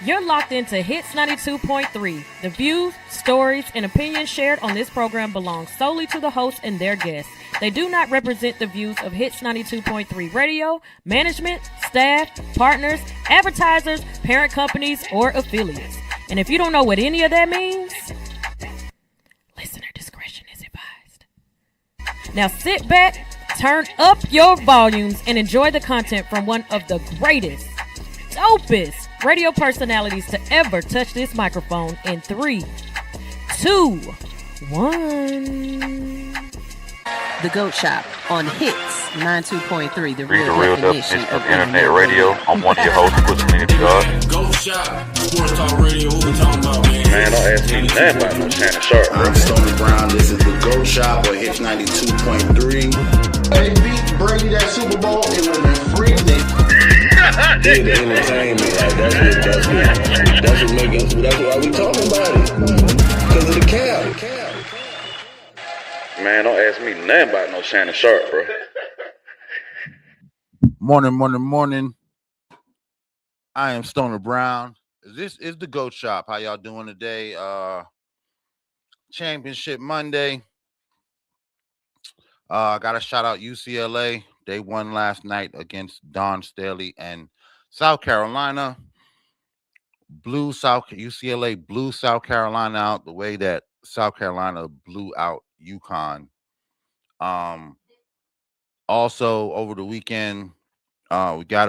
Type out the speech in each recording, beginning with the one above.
You're locked into Hits 92.3. The views, stories, and opinions shared on this program belong solely to the hosts and their guests. They do not represent the views of Hits 92.3 Radio, management, staff, partners, advertisers, parent companies, or affiliates. And if you don't know what any of that means, listener discretion is advised. Now sit back, turn up your volumes, and enjoy the content from one of the greatest, dopest radio personalities to ever touch this microphone in 3, 2, 1. The Goat Shop on Hits 92.3, the Read real the definition of internet radio. I'm one of your hosts, Pussy God. Goat Shop, Sports Talk Radio, who we talking about, man? Man, don't ask me nothing about no Shannon Sharp, bro. I'm Stony Brown, this is The Goat Shop on Hits 92.3. They beat Brady that Super Bowl, it would have been free. Yeah, the entertainment, like that's why we talking about it. Because of the cow. Man, don't ask me nothing about no Shannon Sharp, bro. Morning. I am Stoner Brown. This is the Goat Shop. How y'all doing today? Championship Monday. I got to shout out UCLA. They won last night against Don Staley and South Carolina. UCLA blew South Carolina out the way that South Carolina blew out UConn. Also over the weekend, we got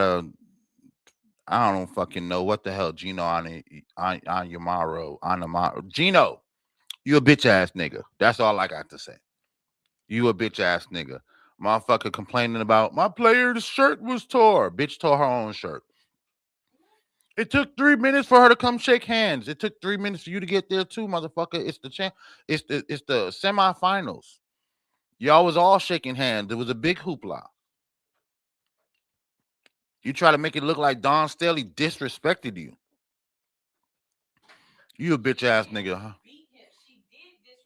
I don't fucking know what the hell Gino on Yamaro. Gino, you a bitch ass nigga. That's all I got to say. You a bitch ass nigga. Motherfucker complaining about my player's shirt was tore. Bitch tore her own shirt. It took 3 minutes for her to come shake hands. It took 3 minutes for you to get there too, motherfucker. It's the semifinals. Y'all was all shaking hands. It was a big hoopla. You try to make it look like Don Staley disrespected you. You a bitch ass nigga, huh? She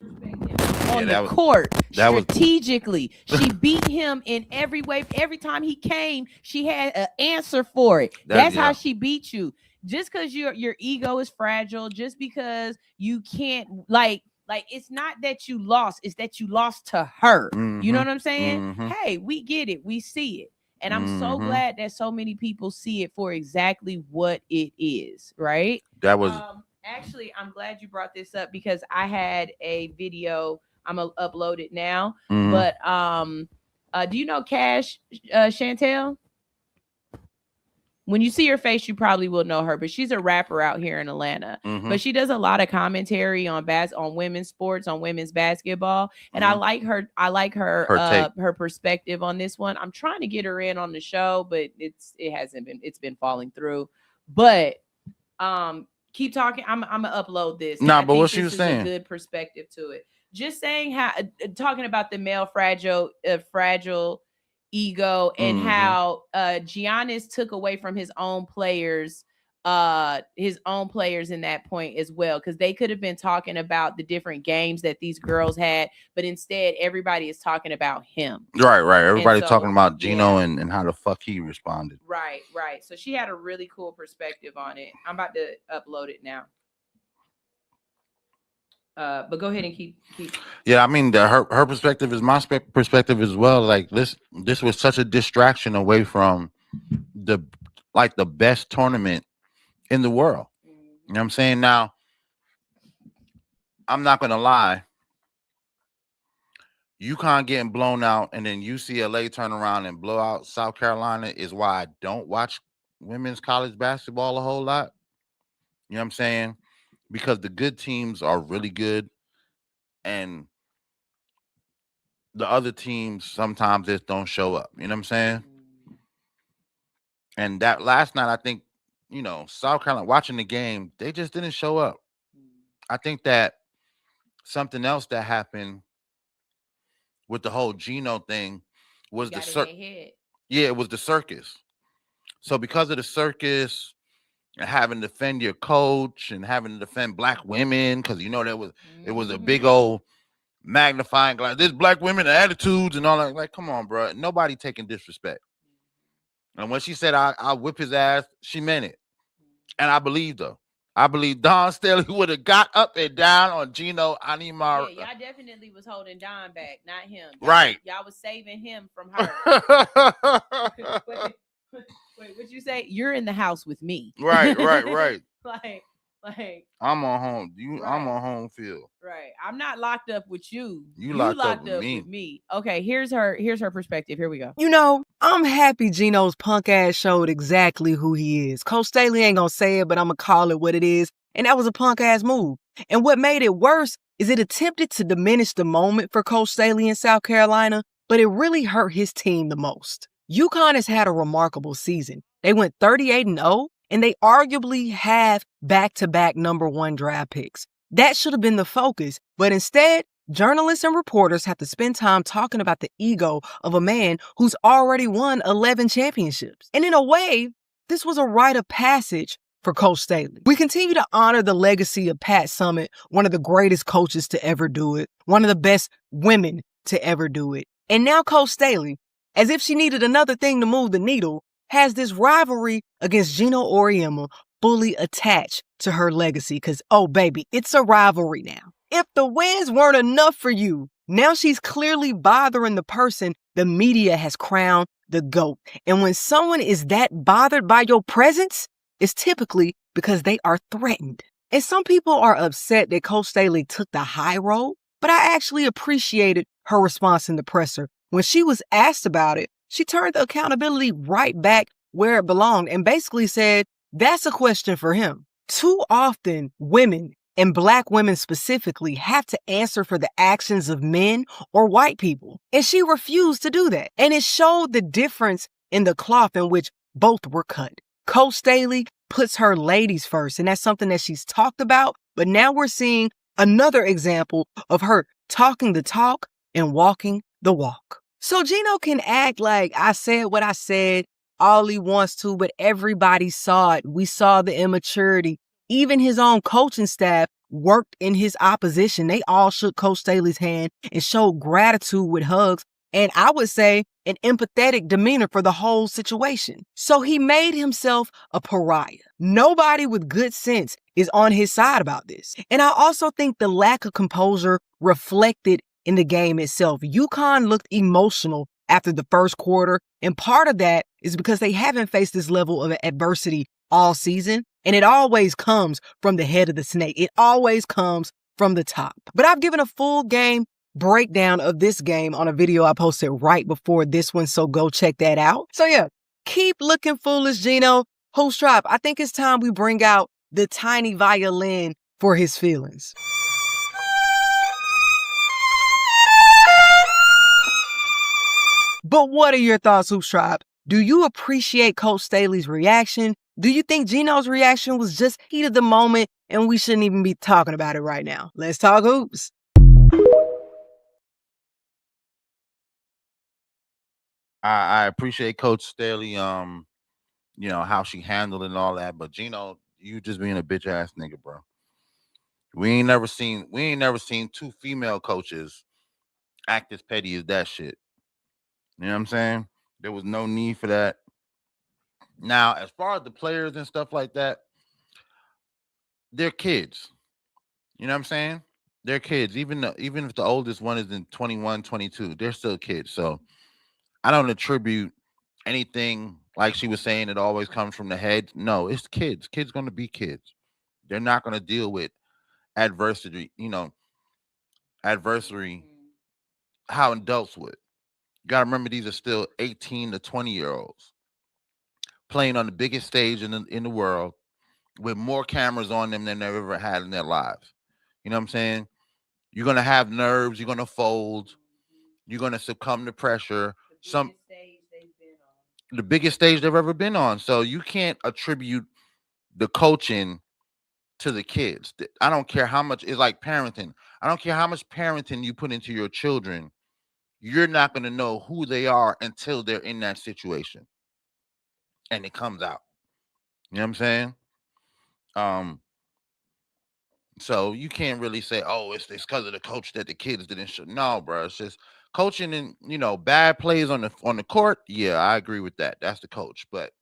did disrespect him on the court strategically. She beat him in every way. Every time he came, she had an answer for it. That's how she beat you. Just because your ego is fragile, just because you can't like it's not that you lost, it's that you lost to her. Mm-hmm. You know what I'm saying? Mm-hmm. Hey, we get it, we see it. And I'm so glad that so many people see it for exactly what it is, right? That was actually, I'm glad you brought this up because I had a video. I'm gonna upload it now. Mm-hmm. But do you know Cash Chantel? When you see her face, you probably will know her, but she's a rapper out here in Atlanta. Mm-hmm. But she does a lot of commentary on women's sports, on women's basketball, and I like her. I like her perspective on this one. I'm trying to get her in on the show, but it's been falling through. But keep talking. I'm gonna upload this. But what she was saying, a good perspective to it. Just saying how talking about the male fragile ego and how Giannis took away from his own players in that point as well, because they could have been talking about the different games that these girls had, but instead everybody is talking about him. Right. Everybody talking about Gino and how the fuck he responded. Right. So she had a really cool perspective on it. I'm about to upload it now. But go ahead and keep. Yeah, I mean, her perspective is my perspective as well. Like this was such a distraction away from the best tournament in the world. You know what I'm saying? Now, I'm not gonna lie. UConn getting blown out and then UCLA turn around and blow out South Carolina is why I don't watch women's college basketball a whole lot. You know what I'm saying? Because the good teams are really good and the other teams sometimes just don't show up. You know what I'm saying? And that last night, I think, South Carolina, watching the game, they just didn't show up. I think that something else that happened with the whole Gino thing was the circus. Yeah, it was the circus. So because of the circus, and having to defend your coach and having to defend black women, because it was a big old magnifying glass. There's black women attitudes and all that. Like, come on, bro. Nobody taking disrespect. And when she said I'll whip his ass, she meant it. And I believed her. I believe Don Staley would have got up and down on Gino Yeah, Animar. y'all definitely was holding Don back, not him. Right. Y'all was saving him from her. Wait, what'd you say? You're in the house with me. right. Like I'm on home. I'm Right. on home field. right. I'm not locked up with you. You locked up with with me. Okay, here's her perspective. Here we go. You know, I'm happy Gino's punk ass showed exactly who he is. Coach Staley ain't gonna say it, but I'm gonna call it what it is. And that was a punk ass move. And what made it worse is it attempted to diminish the moment for Coach Staley in South Carolina, but it really hurt his team the most. UConn has had a remarkable season. They went 38-0, and they arguably have back-to-back #1 draft picks. That should have been the focus, but instead, journalists and reporters have to spend time talking about the ego of a man who's already won 11 championships. And in a way, this was a rite of passage for Coach Staley. We continue to honor the legacy of Pat Summitt, one of the greatest coaches to ever do it, one of the best women to ever do it. And now Coach Staley, as if she needed another thing to move the needle, has this rivalry against Gino Auriemma fully attached to her legacy because, oh baby, it's a rivalry now. If the wins weren't enough for you, now she's clearly bothering the person the media has crowned the GOAT. And when someone is that bothered by your presence, it's typically because they are threatened. And some people are upset that Coach Staley took the high road, but I actually appreciated her response in the presser. When she was asked about it, she turned the accountability right back where it belonged and basically said, that's a question for him. Too often, women, and Black women specifically, have to answer for the actions of men or white people. And she refused to do that. And it showed the difference in the cloth in which both were cut. Coach Staley puts her ladies first, and that's something that she's talked about. But now we're seeing another example of her talking the talk and walking the walk. So Gino can act like I said what I said all he wants to, but everybody saw it. We saw the immaturity. Even his own coaching staff worked in his opposition. They all shook Coach Staley's hand and showed gratitude with hugs, and I would say an empathetic demeanor for the whole situation. So he made himself a pariah. Nobody with good sense is on his side about this. And I also think the lack of composure reflected in the game itself. UConn looked emotional after the first quarter, and part of that is because they haven't faced this level of adversity all season, and it always comes from the head of the snake. It always comes from the top. But I've given a full game breakdown of this game on a video I posted right before this one, so go check that out. So yeah, keep looking foolish, Gino. Host Drop, I think it's time we bring out the tiny violin for his feelings. But what are your thoughts, Hoops Tribe? Do you appreciate Coach Staley's reaction? Do you think Gino's reaction was just heat of the moment and we shouldn't even be talking about it right now? Let's talk hoops. I appreciate Coach Staley, you know, how she handled it and all that. But Gino, you just being a bitch ass nigga, bro. We ain't never seen two female coaches act as petty as that shit. You know what I'm saying? There was no need for that. Now, as far as the players and stuff like that, they're kids. You know what I'm saying? They're kids. Even if the oldest one is in 21, 22, they're still kids. So I don't attribute anything like she was saying it always comes from the head. No, it's kids. Kids going to be kids. They're not going to deal with adversity, how adults would. You got to remember these are still 18 to 20-year-olds playing on the biggest stage in the world with more cameras on them than they've ever had in their lives. You know what I'm saying? You're going to have nerves. You're going to fold. You're going to succumb to pressure. The biggest stage they've ever been on. So you can't attribute the coaching to the kids. I don't care how much. It's like parenting. I don't care how much parenting you put into your children. You're not going to know who they are until they're in that situation and it comes out. You know what I'm saying? So you can't really say, oh, it's because of the coach that the kids didn't show. No, bro. It's just coaching and, bad plays on the court. Yeah, I agree with that. That's the coach. But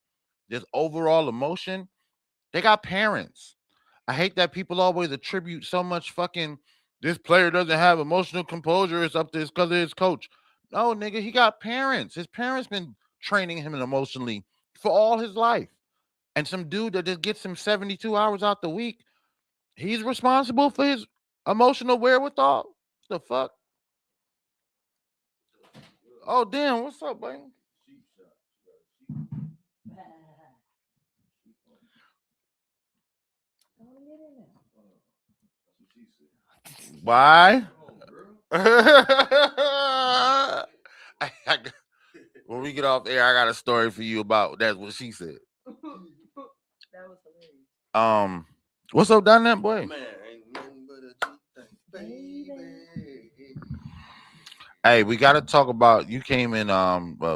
this overall emotion, they got parents. I hate that people always attribute so much fucking this player doesn't have emotional composure. It's up to his because of his coach. No, nigga, he got parents. His parents been training him emotionally for all his life. And some dude that just gets him 72 hours out the week, he's responsible for his emotional wherewithal. The fuck? Oh, damn. What's up, buddy? Why? When we get off air, I got a story for you about that's what she said. That was hilarious. What's up down there, boy? Man, ain't nothing but a baby. Hey, we got to talk about. You came in.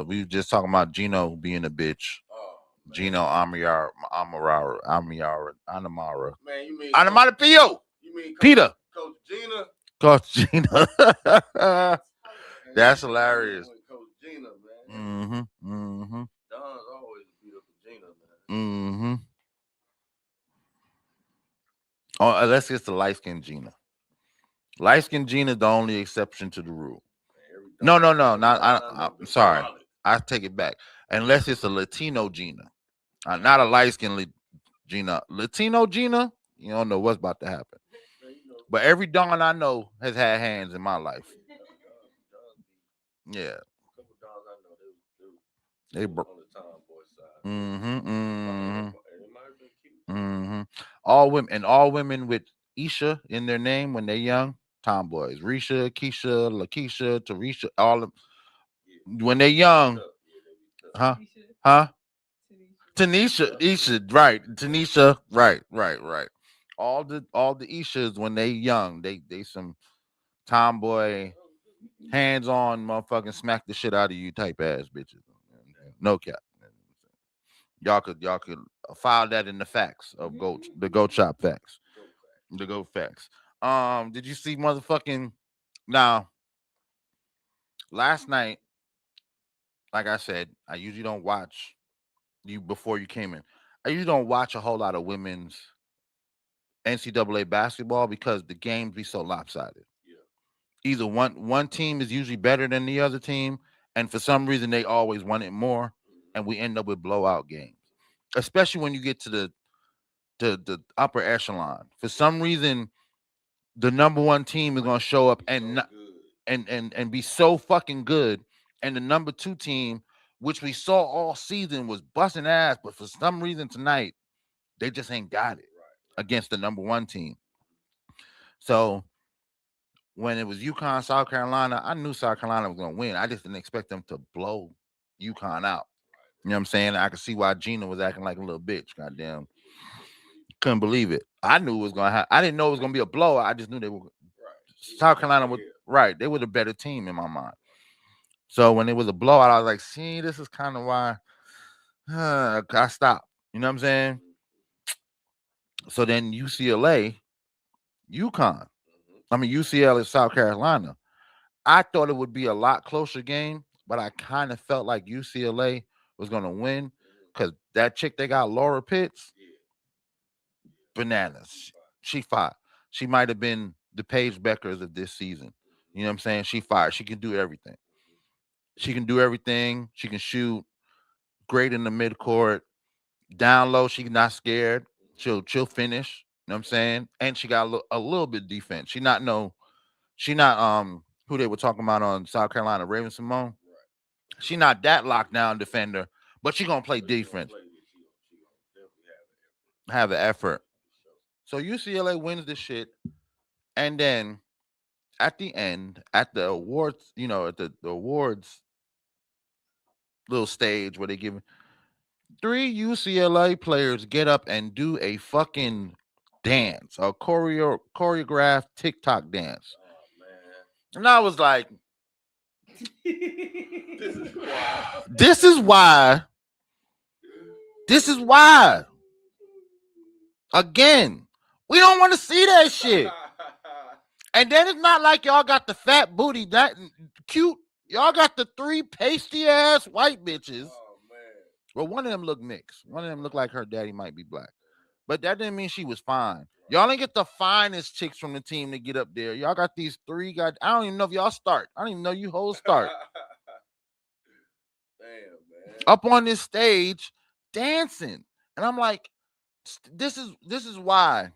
We were just talking about Gino being a bitch. Oh, Gino Amara. Man, you mean Anamara Pio. You mean Peter. Coach Gina? Coach Gina. That's hilarious. Coach Gina, man. Don's always beat up Gina, man. Oh, let's get the light skinned Gina. Light skinned Gina is the only exception to the rule. No. I'm sorry. I take it back. Unless it's a Latino Gina, not a light skinned Gina. Latino Gina, you don't know what's about to happen. But every Don I know has had hands in my life. Yeah. They broke. All women with Isha in their name when they're young, tomboys. Risha, Keisha, Lakeisha, Tarisha, all of when they're young. Huh? Tanisha, Isha, right. Tanisha, right. All the Ishas when they young, they some tomboy, hands-on motherfucking smack the shit out of you type ass bitches. No cap. Y'all could file that in the facts of the goat shop facts. The goat facts. Did you see motherfucking now? Last night, like I said, I usually don't watch you before you came in. I usually don't watch a whole lot of women's NCAA basketball because the games be so lopsided. Yeah. Either one team is usually better than the other team, and for some reason they always want it more, and we end up with blowout games. Especially when you get to the upper echelon. For some reason, the number one team is gonna show up and be so fucking good, and the number two team, which we saw all season, was busting ass, but for some reason tonight they just ain't got it against the number one team. So when it was UConn, South Carolina, I knew South Carolina was gonna win. I just didn't expect them to blow UConn out. You know what I'm saying? I could see why Gina was acting like a little bitch. Goddamn. Couldn't believe it. I knew it was going to happen. I didn't know it was going to be a blowout. I just knew they were. South Carolina was right. They were the better team in my mind. So when it was a blowout, I was like, see, this is kind of why I stopped. You know what I'm saying? So then UCLA, UConn. I mean, UCLA, South Carolina. I thought it would be a lot closer game, but I kind of felt like UCLA was going to win because that chick they got, Laura Pitts, bananas. She fire. She might have been the Paige Beckers of this season. You know what I'm saying? She fire. She can do everything. She can shoot great in the midcourt. Down low, she's not scared. She'll finish. You know what I'm saying? And she got a little bit of defense. She not who they were talking about on South Carolina, Raven Simone. She not that lockdown defender, but she gonna play defense. Have the effort. So UCLA wins this shit, and then at the end, at the awards, at the awards little stage where they give 3 UCLA players get up and do a fucking dance, a choreographed TikTok dance. Oh, man. And I was like, This is why. Again, we don't want to see that shit. And then it's not like y'all got the fat booty, that cute. Y'all got the 3 pasty ass white bitches. Oh, man. Well, one of them look mixed. One of them looked like her daddy might be black. But that didn't mean she was fine. Y'all ain't get the finest chicks from the team to get up there. Y'all got these 3 guys. I don't even know if y'all start. I don't even know you hoes start. Damn, man. Up on this stage dancing. And I'm like, this is why.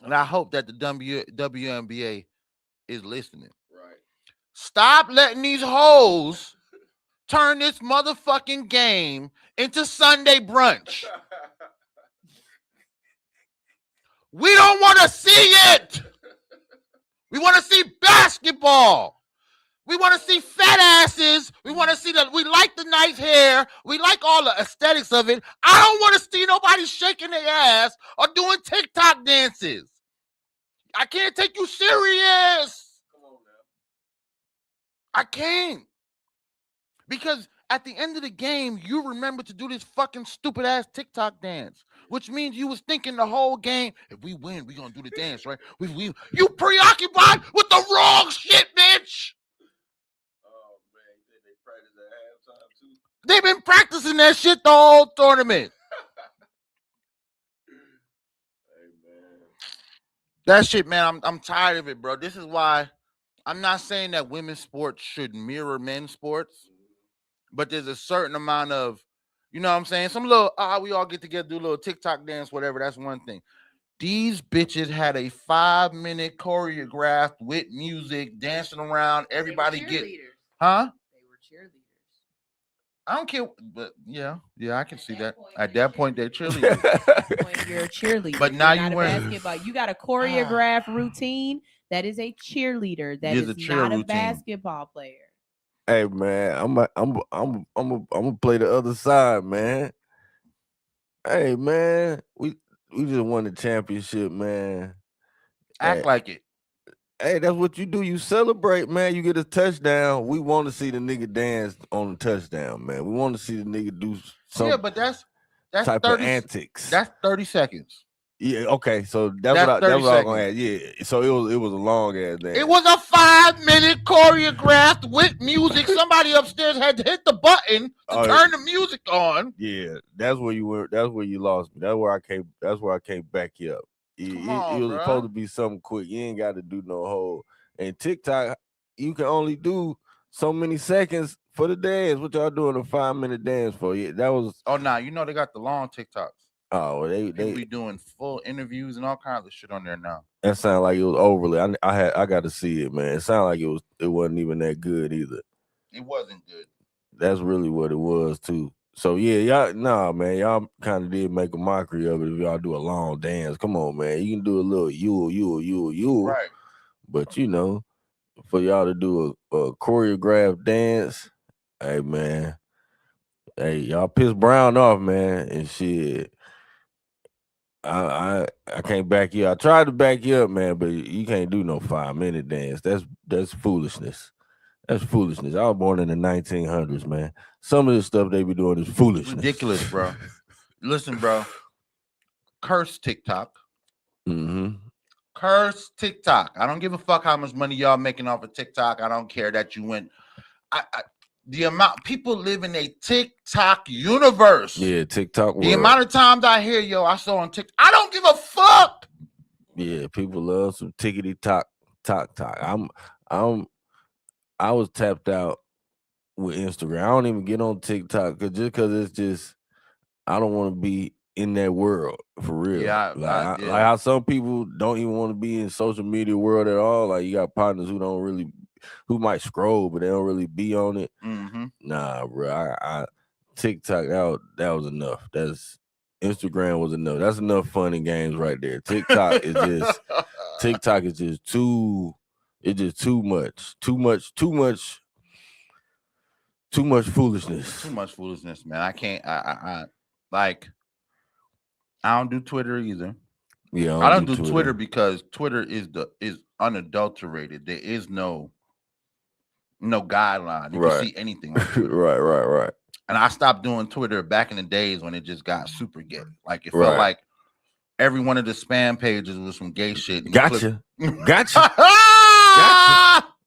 And I hope that the WNBA is listening. Right. Stop letting these hoes turn this motherfucking game into Sunday brunch. We don't want to see it. We want to see basketball. We want to see fat asses. We want to see that. We like the nice hair. We like all the aesthetics of it. I don't want to see nobody shaking their ass or doing TikTok dances. I can't take you serious. Come on now. I can't. Because at the end of the game, you remember to do this fucking stupid ass TikTok dance, which means you was thinking the whole game, if we win, we gonna do the dance, right? You preoccupied with the wrong shit, bitch. Oh man, they practice at halftime too. They've been practicing that shit the whole tournament. Hey man. That shit, man, I'm tired of it, bro. This is why I'm not saying that women's sports should mirror men's sports, but there's a certain amount of, you know what I'm saying? Some little, we all get together, do a little TikTok dance, whatever. That's one thing. These bitches had a 5-minute choreographed with music, dancing around. Everybody get, huh? They were cheerleaders. I don't care, but yeah, I can see that. At that point, they're cheerleaders. When you're a cheerleader, But now you're not you a wearing- basketball. You got a choreographed routine. That is a cheerleader. That Here's is a cheer not a routine. basketball player. Hey man, I'm gonna play the other side, man. Hey man, we just won the championship, man. Act like it. Hey, that's what you do. You celebrate, man. You get a touchdown. We want to see the nigga dance on the touchdown, man. We want to see the nigga do some Yeah, but that's type 30 of antics. That's 30 seconds. Yeah, okay. So that's what I was gonna add. Yeah. So it was a long ass dance. It was a 5-minute choreographed with music. Somebody upstairs had to hit the button to turn the music on. Yeah, that's where you were. That's where you lost me. That's where I came. That's where I came back you up. It was bro. supposed to be something quick. You ain't got to do no whole. And TikTok, you can only do so many seconds for the dance. What y'all doing a 5-minute dance for? Yeah, that was. Oh, nah, you know they got the long TikToks. Oh, they be doing full interviews and all kinds of shit on there now. That sounded like it was overly. I got to see it, man. It sounded like it wasn't even that good either. It wasn't good. That's really what it was too. So yeah, y'all kind of did make a mockery of it if y'all do a long dance. Come on, man. You can do a little you. Right. But you know, for y'all to do a choreographed dance, hey man. Hey, y'all pissed Brown off, man. And shit. I can't back you. I tried to back you up, man, but you can't do no 5-minute dance. That's foolishness. That's foolishness. I was born in the 1900s, man. Some of the stuff they be doing is foolishness. Ridiculous, bro. Listen, bro. Curse TikTok. Mm-hmm. Curse TikTok. I don't give a fuck how much money y'all making off of TikTok. I don't care that you went. The amount people live in a TikTok universe. Yeah, TikTok world. The amount of times I hear, I saw on TikTok. I don't give a fuck. Yeah, people love some tickety talk. I was tapped out with Instagram. I don't even get on TikTok because it's just I don't want to be in that world for real. Yeah, like how some people don't even want to be in social media world at all. Like you got partners who might scroll, but they don't really be on it. Mm-hmm. Nah, bro. I TikTok that was enough. Instagram was enough. That's enough fun and games right there. TikTok is just too. It's just too much foolishness. Too much foolishness, man. I can't. I don't do Twitter either. Yeah, I don't do Twitter because Twitter is unadulterated. There is no guideline. You can see anything. Right. And I stopped doing Twitter back in the days when it just got super gay. Like it felt like every one of the spam pages was some gay shit. Gotcha.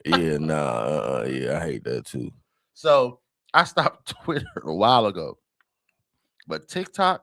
Yeah, nah. Yeah, I hate that too. So I stopped Twitter a while ago. But TikTok,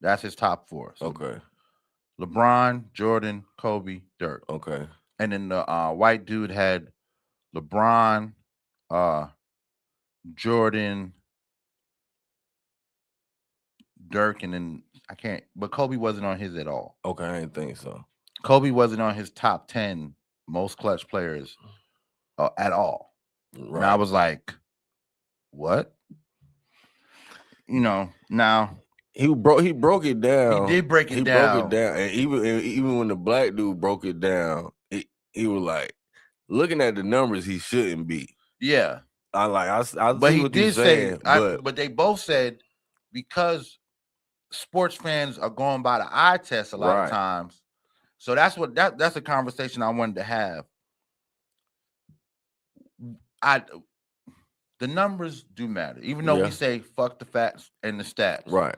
That's his top 4. So Okay. LeBron, Jordan, Kobe, Dirk. Okay. And then the white dude had LeBron, Jordan, Dirk, and then I can't. But Kobe wasn't on his at all. Okay, I didn't think so. Kobe wasn't on his top 10 most clutch players at all. Right. And I was like, what? Now he broke it down. He did break it he down. Broke it down, and even when the black dude broke it down, he was like, looking at the numbers, he shouldn't be. Yeah, I but see he what did you're saying, but they both said because sports fans are going by the eye test a lot of times. So that's a conversation I wanted to have. The numbers do matter, even though we say fuck the facts and the stats. Right.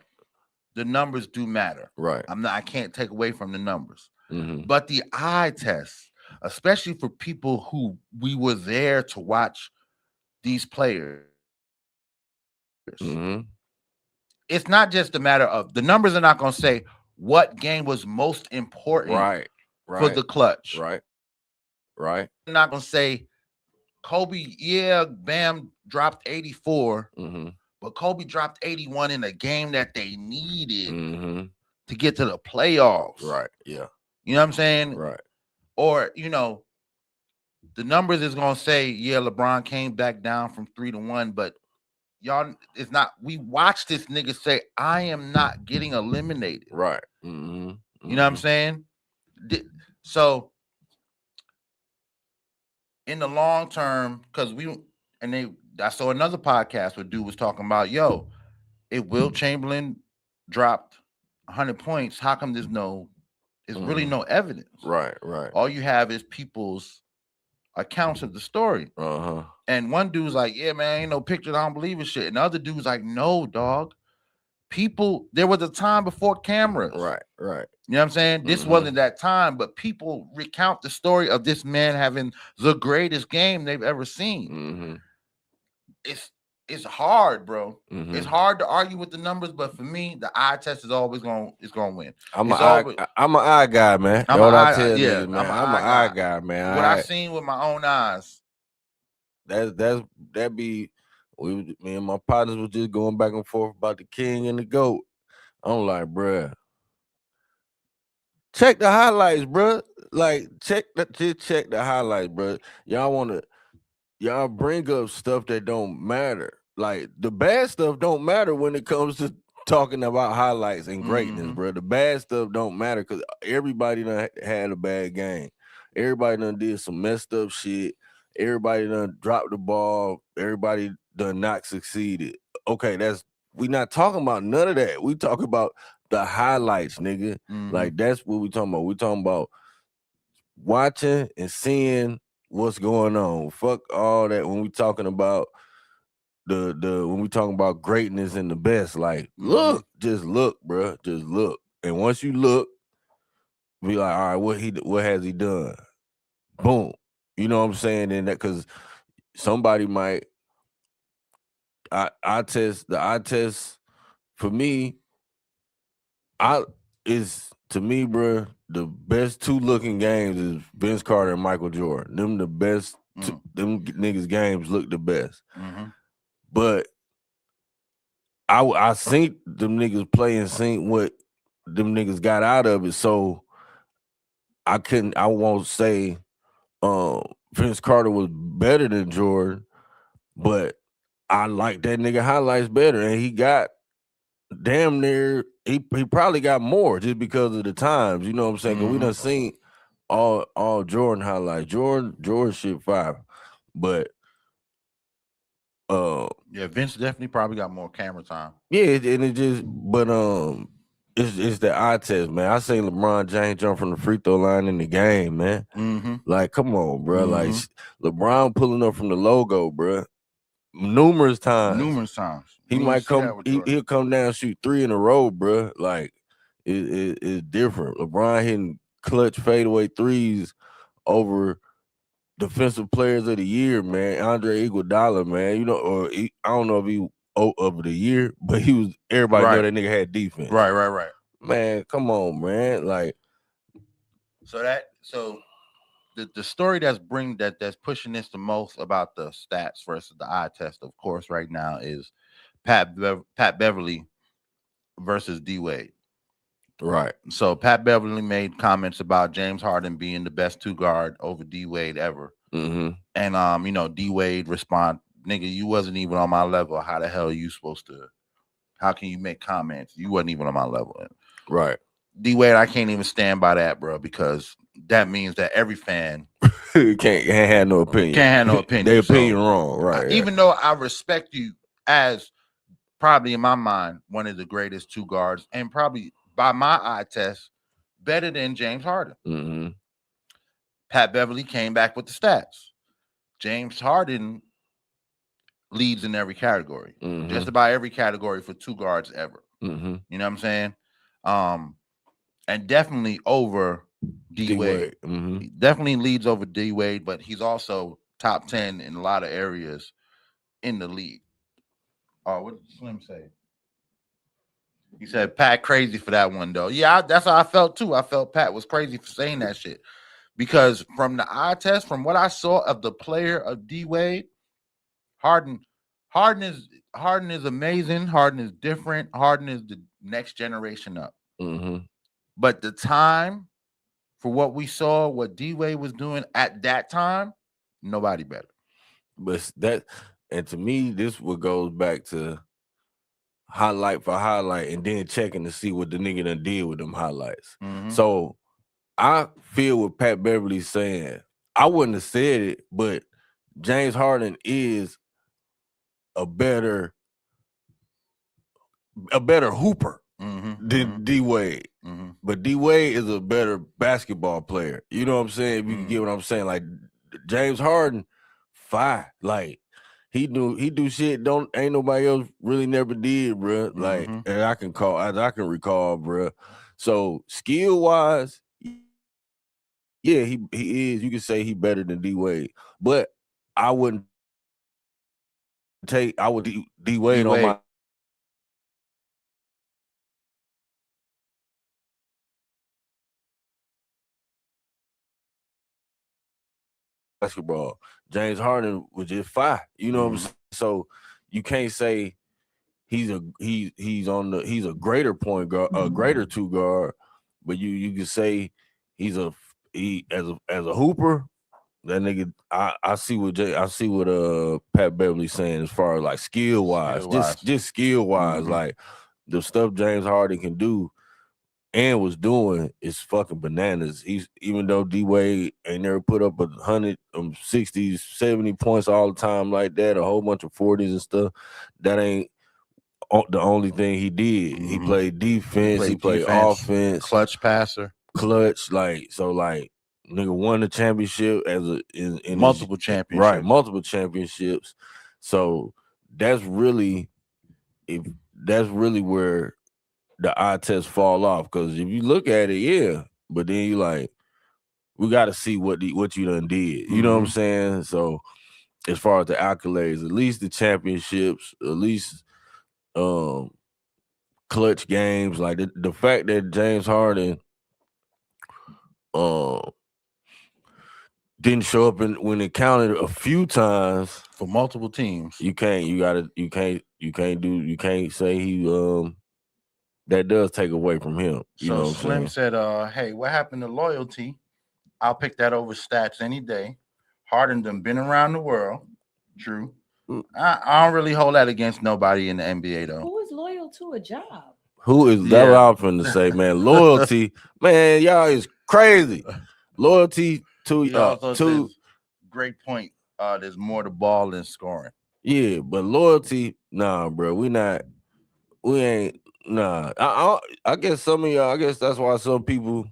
The numbers do matter. Right. I can't take away from the numbers. Mm-hmm. But the eye test, especially for people who we were there to watch these players, mm-hmm. It's not just a matter of the numbers are not going to say what game was most important for the clutch. Right. They're not going to say Kobe, Bam dropped 84, but Kobe dropped 81 in a game that they needed to get to the playoffs. Right. Yeah. You know what I'm saying? Right. Or, the numbers is going to say, LeBron came back down from 3-1, but y'all, it's not. We watched this nigga say, I am not getting eliminated. Right. Mm-hmm. You know what I'm saying? So, in the long term, because I saw another podcast where dude was talking about, if Will Chamberlain dropped 100 points, how come there's really no evidence? Right. All you have is people's accounts of the story. And one dude's like, yeah, man, ain't no pictures, I don't believe in shit. And the other dude's like, no, dog. There was a time before cameras. Right. You know what I'm saying? This wasn't that time, but people recount the story of this man having the greatest game they've ever seen. It's hard, bro. It's hard to argue with the numbers, but for me, the eye test is always gonna win. I'm an eye guy, man. I'm an eye guy, man. What I've seen with my own eyes. Me and my partners was just going back and forth about the king and the GOAT. I'm like, bruh, check the highlights, bruh. Like, check the highlights, bruh. Y'all bring up stuff that don't matter. Like, the bad stuff don't matter when it comes to talking about highlights and greatness, bruh. The bad stuff don't matter because everybody done had a bad game. Everybody done did some messed up shit. Everybody done dropped the ball. Everybody done not succeeded. Okay, we not talking about none of that. We talking about the highlights, nigga. Like, that's what we talking about. We talking about watching and seeing what's going on. Fuck all that when we talking about when we talking about greatness and the best. Like, just look, bro. Just look. And once you look, be like, all right, what has he done? Boom. You know what I'm saying? And that because somebody might the eye test for me, to me, bro, the best two looking games is Vince Carter and Michael Jordan. Them the best, them niggas games look the best. But I seen them niggas play and seen what them niggas got out of it. So I won't say Vince Carter was better than Jordan, but I like that nigga highlights better. And he got damn near, he probably got more just because of the times, you know what I'm saying? Because we done seen all Jordan highlights. Jordan shit fire. But Vince definitely probably got more camera time. Yeah, and it just, but it's the eye test, man. I seen LeBron James jump from the free throw line in the game, man. Like, come on, bro. Like, LeBron pulling up from the logo, bro. Numerous times. He might come. He'll come down, shoot 3 in a row, bro. Like, it's different. LeBron hitting clutch fadeaway threes over defensive players of the year, man. Andre Iguodala, man. You know, or I don't know if he of the year, but everybody know that nigga had defense. Right. Man, come on, man. Like, so the story that's pushing this the most about the stats versus the eye test, of course, right now is Pat Beverly versus D Wade. Right. So Pat Beverly made comments about James Harden being the best 2-guard over D Wade ever. Mm-hmm. And D Wade respond, nigga, you wasn't even on my level. How the hell are you supposed to? How can you make comments? You wasn't even on my level. Right. D Wade, I can't even stand by that, bro, because that means that every fan can't have no opinion. Can't have no opinion. Their opinion wrong, right? Even though I respect you as probably in my mind one of the greatest 2 guards, and probably by my eye test better than James Harden. Mm-hmm. Pat Beverly came back with the stats. James Harden leads in every category, just about every category for 2 guards ever. Mm-hmm. You know what I'm saying? And definitely over D Wade. Mm-hmm. He definitely leads over D Wade, but he's also top 10 in a lot of areas in the league. Oh, what did Slim say? He said Pat crazy for that one, though. Yeah, that's how I felt too. I felt Pat was crazy for saying that shit. Because from the eye test, from what I saw of the player of D Wade, Harden is amazing. Harden is different. Harden is the next generation up. Mm-hmm. But the time for what we saw, what D Wade was doing at that time, nobody better. But and to me, this what goes back to highlight for highlight, and then checking to see what the nigga done did with them highlights. Mm-hmm. So I feel what Pat Beverly's saying. I wouldn't have said it, but James Harden is a better hooper than D Wade. Mm-hmm. But D Wade is a better basketball player. You know what I'm saying? If you can get what I'm saying. Like James Harden, fire. Like he do shit ain't nobody else really never did, bro. Like and I can recall, bro. So skill wise, yeah, he is. You can say he better than D Wade, but I would D Wade on my basketball. James Harden was just fire. You know what I'm saying? So you can't say he's a greater point guard, a greater 2 guard, but you can say he's as a hooper. That nigga, I see what Pat Beverly's saying as far as like skill wise, just skill wise, like the stuff James Harden can do and was doing is fucking bananas. Even though D Wade ain't never put up 100, 60, 70 points all the time like that, a whole bunch of 40s and stuff. That ain't the only thing he did. He played defense. He played offense, clutch passer, nigga won the championship in multiple championships, right? Multiple championships. So that's really where the eye test fall off, because if you look at it, yeah, but then you like, we got to see what you done did. You know what I'm saying? So as far as the accolades, at least the championships, at least clutch games, like the fact that James Harden didn't show up when it counted a few times for multiple teams. You can't say he that does take away from him. You know what Slim I'm saying? said, hey, what happened to loyalty? I'll pick that over stats any day. Harden done been around the world. True. I don't really hold that against nobody in the NBA though. Who is loyal to a job? Who is that? What I was finna say, man. Loyalty, man, y'all is crazy. Loyalty to great point. There's more to ball than scoring. Yeah, but loyalty, nah, bro. We ain't. Nah. I guess some of y'all. I guess that's why some people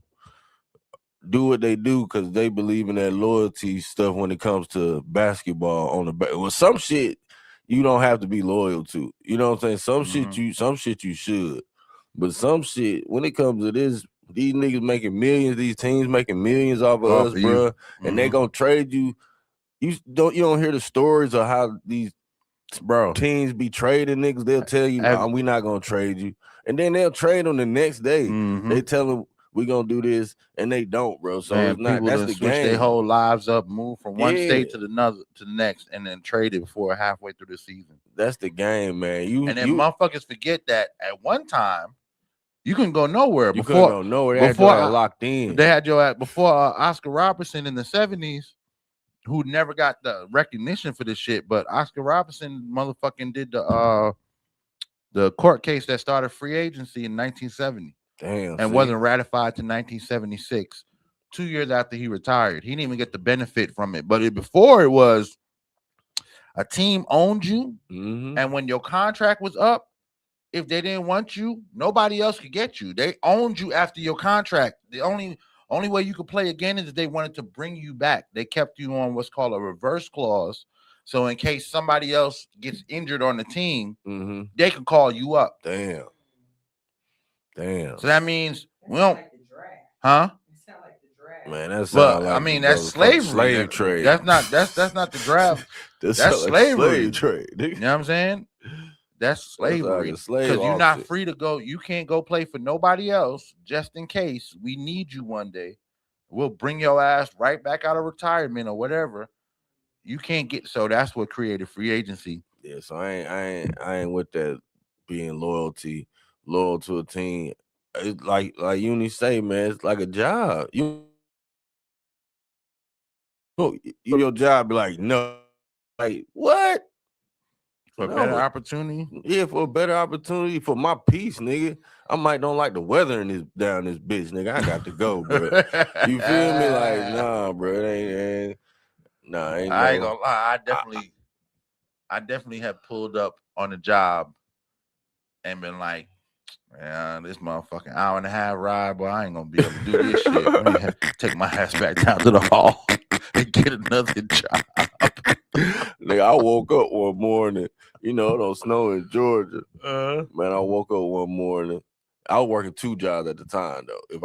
do what they do, because they believe in that loyalty stuff when it comes to basketball. Well, some shit you don't have to be loyal to. You know what I'm saying? Some shit you should. But some shit, when it comes to this, these niggas making millions, these teams making millions off of us, bro, and they gonna trade you. You don't hear the stories of how these Bro, teams be trading niggas. They'll tell you, we're not gonna trade you, and then they'll trade them the next day. They tell them we gonna do this, and they don't, bro. So Man, it's not. People that's the switch game. their whole lives up, move from one state to the next, and then trade it before halfway through the season. That's the game, man. And then motherfuckers forget that at one time you couldn't go nowhere. You couldn't go nowhere. They had your ass locked in. They had your ass before Oscar Robertson in the 70s, who never got the recognition for this shit. But Oscar Robertson motherfucking did the court case that started free agency in 1970. Damn. And wasn't ratified to 1976, 2 years after he retired. He didn't even get the benefit from it. But before it was a team owned you, and when your contract was up, if they didn't want you, nobody else could get you. They owned you after your contract. The only way you could play again is if they wanted to bring you back. They kept you on what's called a reverse clause. So in case somebody else gets injured on the team, they can call you up. Damn. So that means we don't, huh? Man, that's that's slavery. Slave trade. That's not the draft. that's slavery. Slave trade. You know what I'm saying? That's slavery. Because you're not free to go. You can't go play for nobody else just in case we need you one day. We'll bring your ass right back out of retirement or whatever. You can't get. So that's what created free agency. Yeah. So I ain't with that being loyal to a team. It's like Uni say, man, it's like a job. Your job be like, no, like what? For a better opportunity? Yeah, for a better opportunity, for my peace, nigga. I might don't like the weather down this bitch, nigga. I got to go, bro. You feel me? Like, nah, bro. It ain't I ain't gonna lie. I definitely have pulled up on a job and been like, man, this motherfucking hour and a half ride, boy, I ain't gonna be able to do this shit. Let me take my ass back down to the hall and get another job. Nigga, I woke up one morning. You know, it don't snow in Georgia. Man, I woke up one morning. I was working 2 jobs at the time, though. If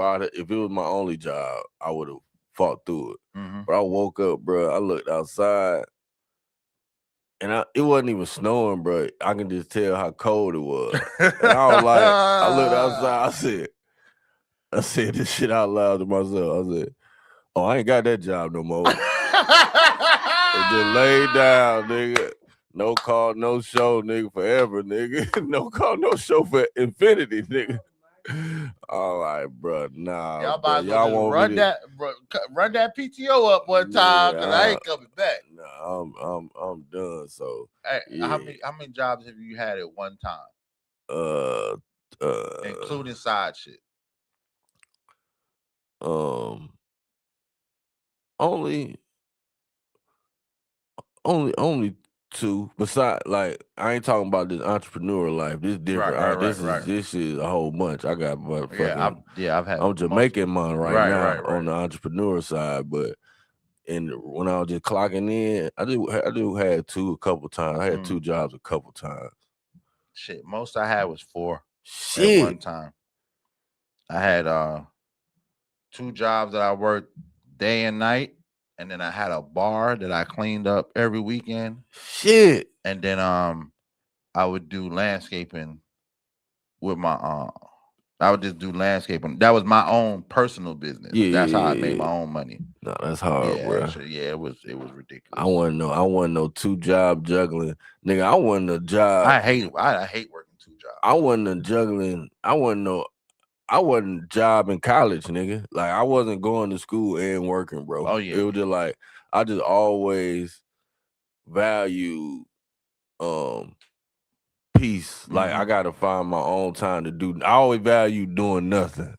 it was my only job, I would have fought through it. But I woke up, bro. I looked outside, and it wasn't even snowing, bro. I can just tell how cold it was. And I was like, I looked outside. I said this shit out loud to myself. I said, "Oh, I ain't got that job no more." And just laid down, nigga. No call, no show, nigga, forever, nigga. No call, no show for infinity, nigga. All right, bro. Nah, y'all won't run that PTO up one time because I ain't coming back. Nah, I'm done. So, hey, yeah. How many jobs have you had at one time? Including side shit. Only 2. Besides, like, I ain't talking about this entrepreneur life. This is different. This is a whole bunch. I got I've had. I'm Jamaican mine right now on the entrepreneur side, but when I was just clocking in, I do had 2 a couple times. I had 2 jobs a couple times. Shit, most I had was 4 at one time. I had 2 jobs that I worked day and night. And then I had a bar that I cleaned up every weekend. Shit. And then I would do landscaping with my I would just do landscaping. That was my own personal business. Yeah, that's how I made my own money. No, that's hard, bro. Actually, it was ridiculous. I wasn't no 2-job juggling. Nigga, I wasn't a job. I hate working 2 jobs. I wasn't a juggling. I wasn't job in college, nigga. Like, I wasn't going to school and working, bro. Oh, yeah. It was just like, I just always valued peace. Like, I gotta find my own time to do. I always value doing nothing.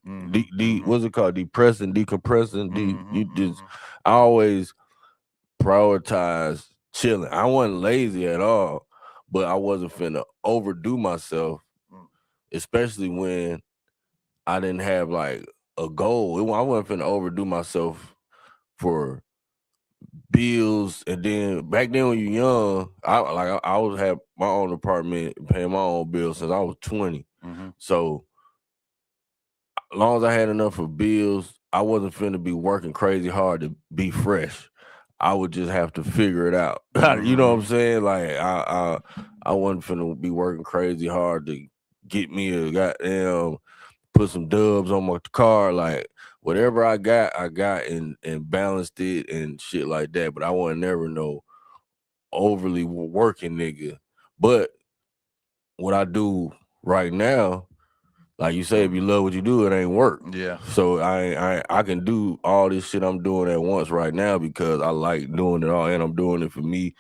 What's it called? Depressing, decompressing. I always prioritize chilling. I wasn't lazy at all, but I wasn't finna overdo myself, especially when I didn't have like a goal. I wasn't finna overdo myself for bills. And then back then when you're young, I always had my own apartment, paying my own bills since I was 20. So as long as I had enough for bills, I wasn't finna be working crazy hard to be fresh. I would just have to figure it out. You know what I'm saying? Like I wasn't finna be working crazy hard to get me a goddamn put some dubs on my car. Like whatever I got and balanced it and shit like that. But I wasn't never no overly working nigga. But what I do right now, like you say, if you love what you do, it ain't work. Yeah. So I can do all this shit I'm doing at once right now because I like doing it all, and I'm doing it for me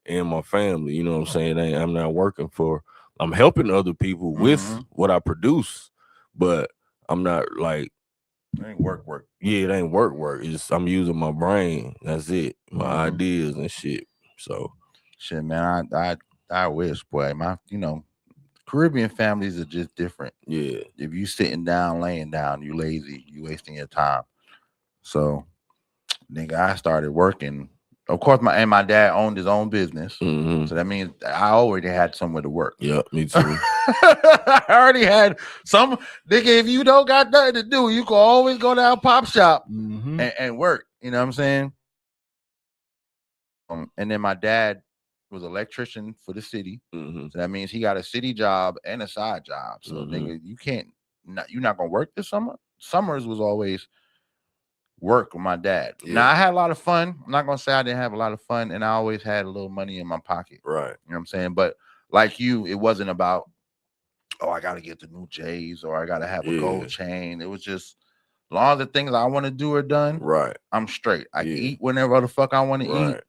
and my family. You know what I'm saying? I'm not working for. I'm helping other people with what I produce, but I'm not like it ain't work. Yeah, it ain't work. It's I'm using my brain. That's it. My ideas and shit. So shit, man. I wish, boy. Caribbean families are just different. Yeah. If you sitting down, laying down, you lazy, you wasting your time. So, nigga, I started working. Of course, my dad owned his own business. So that means I already had somewhere to work. Yeah, me too. I already had some nigga. If you don't got nothing to do, you can always go down Pop Shop and work. You know what I'm saying? And then my dad was an electrician for the city. So that means he got a city job and a side job. So nigga, you're not gonna work this summer. Summers was always work with my dad. Yeah. Now I had a lot of fun. I'm not gonna say I didn't have a lot of fun, and I always had a little money in my pocket. Right. You know what I'm saying? But like you, it wasn't about, oh, I gotta get the new J's or I gotta have a gold chain. It was just as long as the things I want to do are done, right, I'm straight. I can eat whenever the fuck I want to eat.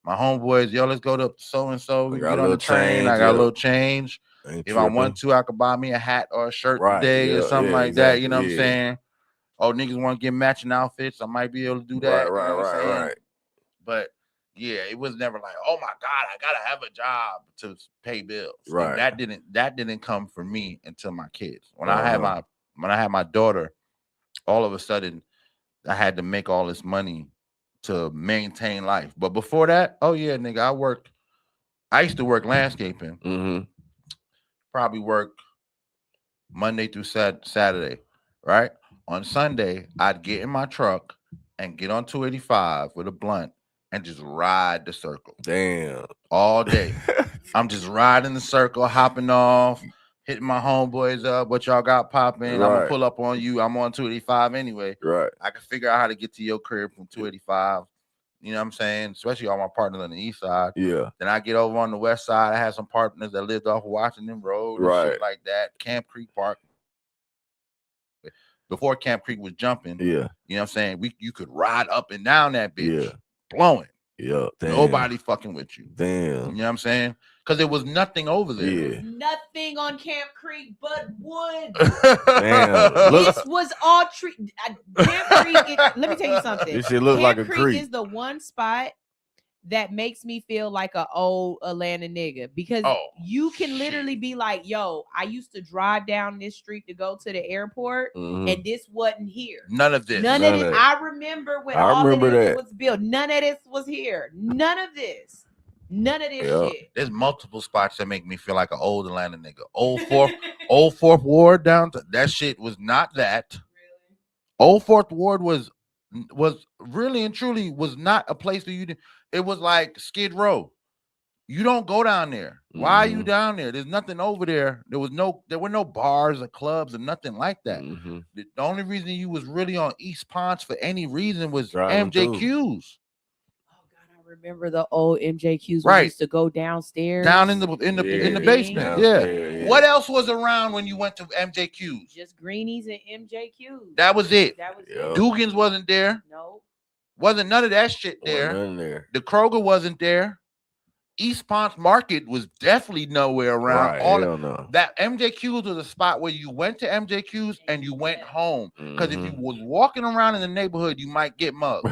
My homeboys, yo, let's go to so and so. We get on the train. I got a little change. If I want to, I could buy me a hat or a shirt today or something like that. You know what I'm saying? Oh, niggas want to get matching outfits. I might be able to do that. Right. But yeah, it was never like, oh my God, I gotta have a job to pay bills. Right. Like, that didn't come for me until my kids. When I had my daughter, all of a sudden I had to make all this money to maintain life. But before that, oh yeah, nigga, I used to work landscaping. Probably work Monday through Saturday, right? On Sunday, I'd get in my truck and get on 285 with a blunt and just ride the circle. Damn. All day. I'm just riding the circle, hopping off, hitting my homeboys up. What y'all got popping? I'm gonna pull up on you. I'm on 285 anyway. Right. I can figure out how to get to your crib from 285. You know what I'm saying? Especially all my partners on the east side. Yeah. Then I get over on the west side. I had some partners that lived off of Washington Road and shit like that. Camp Creek Park. Before Camp Creek was jumping, you know what I'm saying? You could ride up and down that bitch, blowing. Yeah. Nobody fucking with you. Damn. You know what I'm saying? Because there was nothing over there. Yeah. Nothing on Camp Creek but wood. Damn. This was all tree. Camp Creek. Let me tell you something. This shit look like a Creek creek. is the one spot that makes me feel like an old Atlanta nigga because you can literally be like, yo, I used to drive down this street to go to the airport and this wasn't here. None of this. None of this. I remember when all of this was built. None of this was here. None of this. None of this shit. There's multiple spots that make me feel like an old Atlanta nigga. Old Fourth Ward down to that shit was not that. Really? Old Fourth Ward was really and truly was not a place that you did. It was like Skid Row. You don't go down there. Why are you down there? There's nothing over there. There were no bars or clubs or nothing like that. The only reason you was really on East Ponce for any reason was MJQs. Remember the old MJQs we used to go downstairs down in the basement. Yeah. What else was around when you went to MJQs? Just Greenies and MJQs. That was it. It. Dugan's wasn't there. No. Wasn't none of that shit there. The Kroger wasn't there. East Ponce Market was definitely nowhere around. That MJQs was a spot where you went to MJQs and you went home. Because if you was walking around in the neighborhood, you might get mugged.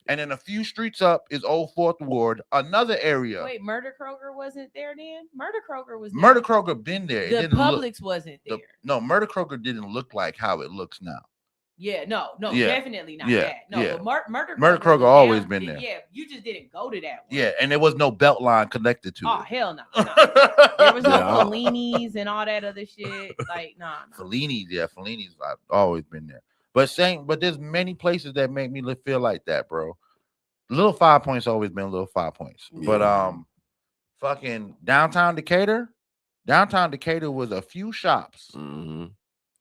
And then a few streets up is Old Fourth Ward, another area. Wait, Murder Kroger wasn't there then? Murder Kroger was there. Murder Kroger been there. The Publix wasn't there. No, Murder Kroger didn't look like how it looks now. Yeah, no, definitely not that. No, but Murder Kroger always been there. Yeah, you just didn't go to that one. Yeah, and there was no belt line connected to it. Oh, hell no. There was no Fellinis and all that other shit. Like, nah. Fellini's I've always been there. But there's many places that make me feel like that, bro. Little 5 Points always been Little 5 Points. But fucking downtown Decatur was a few shops and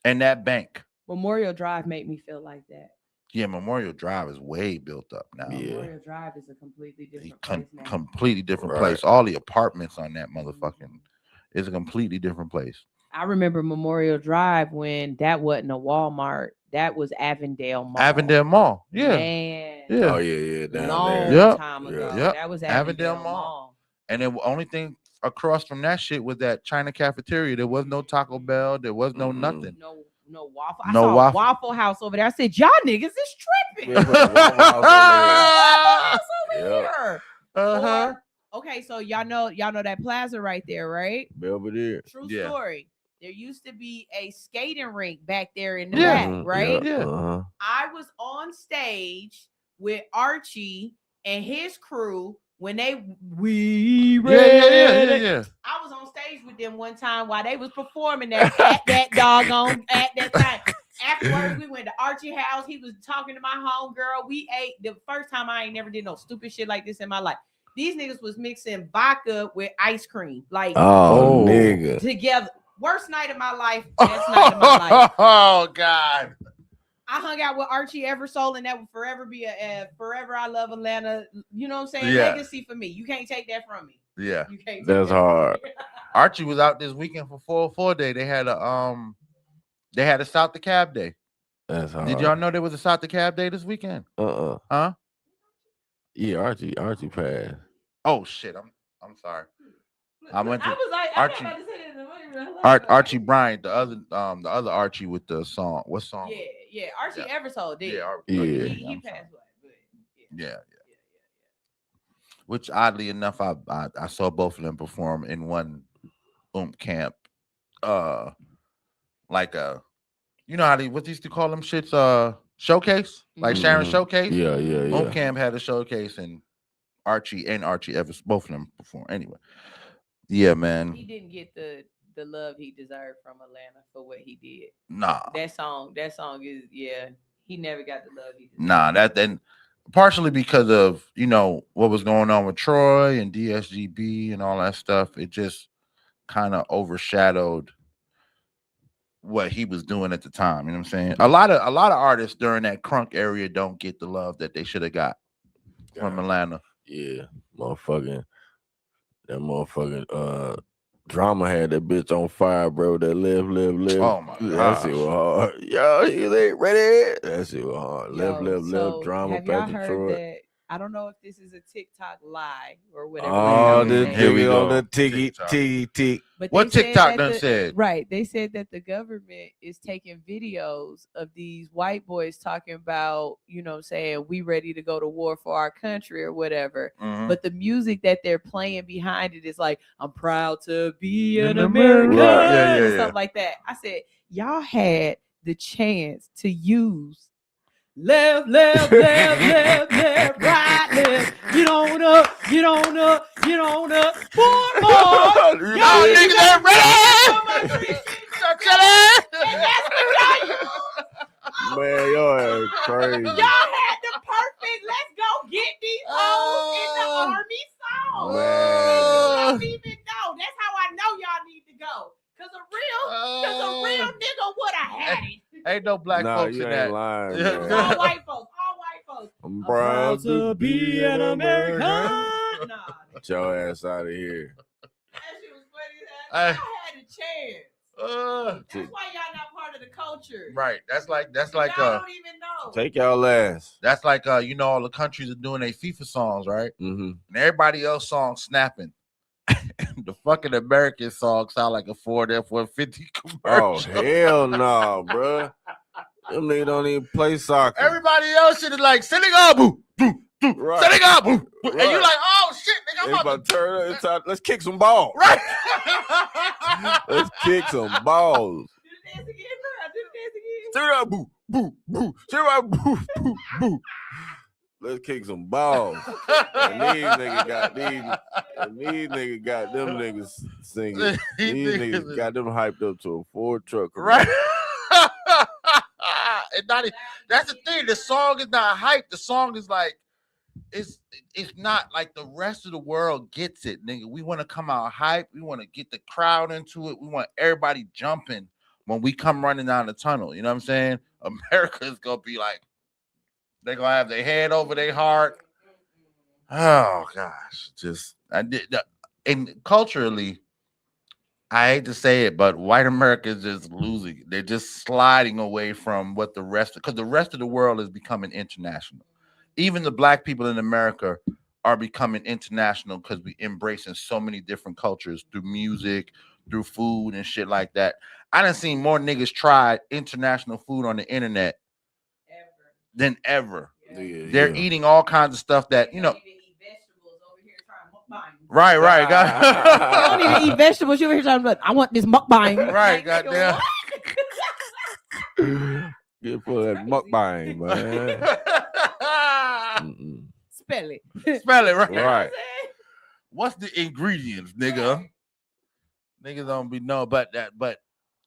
that bank. Memorial Drive made me feel like that. Yeah, Memorial Drive is way built up now. Memorial Drive is a completely different place now. Completely different place. All the apartments on that motherfucking is a completely different place. I remember Memorial Drive when that wasn't a Walmart. That was Avondale Mall. Avondale Mall. Yeah. Man. Yeah. Oh yeah. Down Long there. time ago. Yep. That was Avondale Mall. And the only thing across from that shit was that China cafeteria. There was no Taco Bell. There was no nothing. No Waffle. I saw Waffle House over there. I said, y'all niggas is tripping. Waffle House over here. Uh-huh. Okay, so y'all know that plaza right there, right? Belvedere. True story. There used to be a skating rink back there in the back, right? Yeah. I was on stage with Archie and his crew when we ready. Yeah. I was on stage with them one time while they was performing that at that doggone at that time. Afterwards, we went to Archie house. He was talking to my homegirl. We ate the first time. I ain't never did no stupid shit like this in my life. These niggas was mixing vodka with ice cream, like nigga, together. Worst night of my life. Best night of my life. Oh God. I hung out with Archie Eversole, and that will forever be a forever. I love Atlanta. You know what I'm saying? Yeah. Legacy for me. You can't take that from me. Yeah. You can't. That's hard. Archie was out this weekend for 404 Day. They had a South the Cab Day. That's hard. Did y'all know there was a South the Cab Day this weekend? Huh? Yeah, Archie passed. Oh shit. I'm sorry. I went to Archie. Archie Bryant, the other Archie with the song. What song? Yeah. Archie Eversole did. He passed away. Yeah. Which oddly enough, I saw both of them perform in one camp. Like you know how what they used to call them shits? Showcase, like Sharon Showcase. Yeah. Camp had a showcase, and Archie Evers, both of them performed. Anyway, yeah, man. He didn't get the love he deserved from Atlanta for what he did. Nah. That song is he never got the love he deserved. Nah, that then partially because of what was going on with Troy and DSGB and all that stuff. It just kind of overshadowed what he was doing at the time. You know what I'm saying? A lot of artists during that crunk area don't get the love that they should have got from Atlanta. Yeah, that motherfucking Drama had that bitch on fire, bro. That live. Oh my god, that shit was hard. Yo, you ain't ready? That shit was hard. Live. Drama. Have y'all heard that? I don't know if this is a TikTok lie or whatever. Oh, here we go. The tick. But what TikTok done said? Right. They said that the government is taking videos of these white boys talking about, saying we ready to go to war for our country or whatever. Mm-hmm. But the music that they're playing behind it is like, I'm proud to be an American. Right. Something like that. I said, y'all had the chance to use left, right, left. Get on up. Football. Y'all niggas ain't ready. Man, y'all are crazy. Y'all had the perfect let's go get these hoes in the Army song. Man. Don't even know. That's how I know y'all need to go. Cause a real nigga would have had it. Ain't no black folks in that. Lying, all white folks. I'm proud to be an American. Nah, get your ass out of here. That shit was funny as hell. I had a chance. That's why y'all not part of the culture. Right. That's like y'all don't even know. Take y'all ass. That's like all the countries are doing their FIFA songs, right? Mm-hmm. And everybody else songs snapping. The fucking American song sound like a Ford F-150 commercial. Oh hell no, bro. Them niggas don't even play soccer. Everybody else shit is like Senegal, boo, right. Senegal, boo, right. And you like, oh shit, nigga, I'm about to turn up. It's time. Let's kick some balls. Right. Let's kick some balls. Do the dance again. Turn up, boo. Turn up, boo. Let's kick some balls. And these niggas got them niggas singing. These niggas got them hyped up to a Ford truck. Right. That's the thing. The song is not hype. The song is like it's not like the rest of the world gets it, nigga. We want to come out hype. We want to get the crowd into it. We want everybody jumping when we come running down the tunnel. You know what I'm saying? America is gonna be like, they're gonna have their head over their heart. Oh gosh, and culturally, I hate to say it, but white America is just losing. They're just sliding away from what because the rest of the world is becoming international. Even the black people in America are becoming international because we embracing so many different cultures through music, through food and shit like that. I done seen more niggas try international food on the internet than ever. Yeah, They're eating all kinds of stuff that, you know. Right. I don't even eat vegetables. You over here talking about, I want this mukbang. Right, goddamn. Get for that mukbang, man. Spell it. Spell it, right? Right. What's the ingredients, nigga? Niggas don't be know, but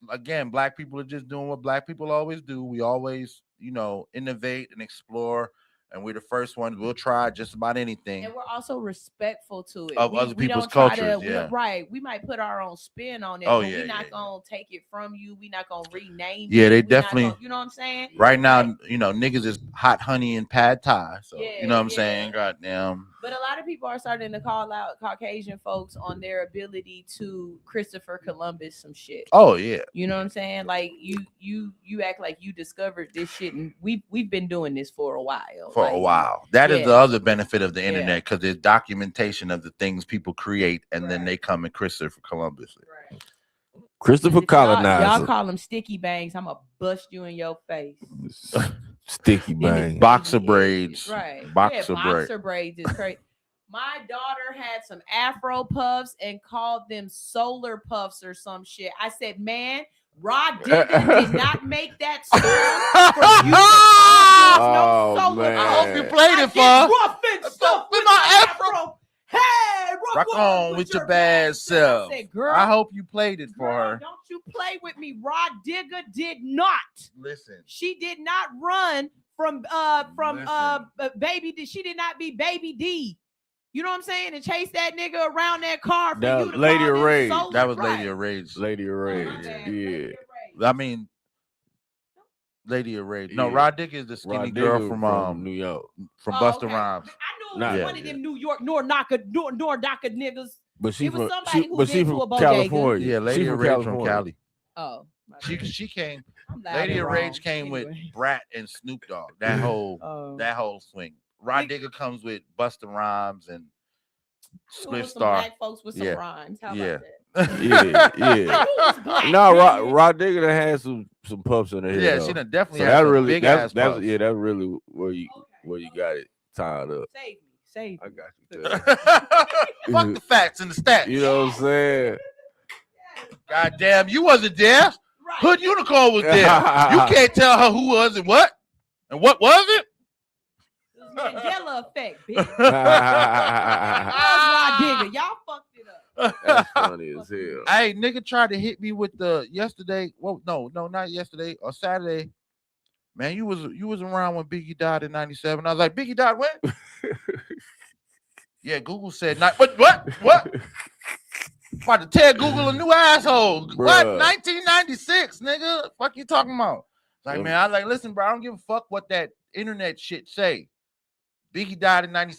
again, black people are just doing what black people always do. We always, innovate and explore. And we're the first ones. We'll try just about anything. And we're also respectful to it. Of other people's cultures. Yeah. Right. We might put our own spin on it, but we're not going to take it from you. We're not going to rename it. Yeah, they definitely. You know what I'm saying? Right now, niggas is hot honey and pad thai. So, you know what I'm saying? Goddamn. But a lot of people are starting to call out Caucasian folks on their ability to Christopher Columbus some shit. Oh, yeah. You know what I'm saying? Like, you act like you discovered this shit, and we've been doing this for a while. That is the other benefit of the internet, because there's documentation of the things people create, and then they come and Christopher Columbus. Right. Christopher colonizer. Y'all call them sticky bangs. I'm gonna bust you in your face. Sticky bang. Boxer braids. Right. Boxer braids is crazy. My daughter had some Afro puffs and called them solar puffs or some shit. I said, man, Rod Digger did not make that song for you to call no solar. Man. I hope you played it for rough and stuff with my Afro. Hey, rock on with your bad self. I said, girl, I hope you played it for her. Don't you play with me. Rod Digger did not. Listen. She did not run from Baby D. She did not be Baby D. You know what I'm saying? And chase that nigga around that car for you to Lady of Rage. That was Lady of Rage. Lady of Rage. Yeah. I mean, Lady of Rage. No, Rod Digger is the skinny girl from New York. From Busta Rhymes. I know one of them New York nor DACA niggas. But she was from somebody who but she been to a from bodega. California. Yeah, Lady of Rage from Cali. Oh. She came. Lady of Rage came with Brat and Snoop Dogg. That whole swing. Rod Digger comes with Busta Rhymes and Split Star. Black folks with some rhymes. How about that? Yeah. No, Rod Digger had some puffs in her head. Yeah, though. she done definitely so had some big ass puffs. Yeah, that's really where you got it tied up. Save me. I got you. Fuck the facts and the stats. You know what I'm saying? God damn, you wasn't there. Hood Unicorn was there. You can't tell her who was and what was it? Mandela effect, bitch. That was Rod Digger. Y'all fucked it up. That's funny as hell. Hey, nigga tried to hit me with the yesterday. Well, no, not yesterday or Saturday. Man, you was around when Biggie died in '97. I was like, Biggie died when? Yeah, Google said not. What? About to tell Google a new asshole. Bruh. What? 1996, nigga. Fuck you talking about? Like, man, I was like, listen, bro, I don't give a fuck what that internet shit say. Biggie died in '90.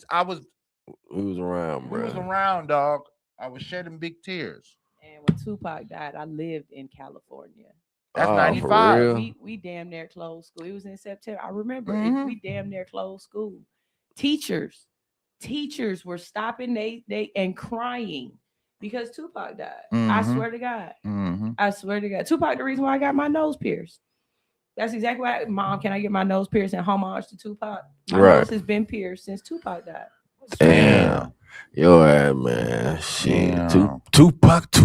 He was around, bro. He was around, dog. I was shedding big tears. And when Tupac died, I lived in California. That's 95. We damn near closed school. It was in September. I remember we damn near closed school. Teachers were stopping they and crying because Tupac died. I swear to God. I swear to God. Tupac, the reason why I got my nose pierced. That's exactly why, Mom, can I get my nose pierced in homage to Tupac? My nose has been pierced since Tupac died. Damn. Yo, man. Shit. Tupac.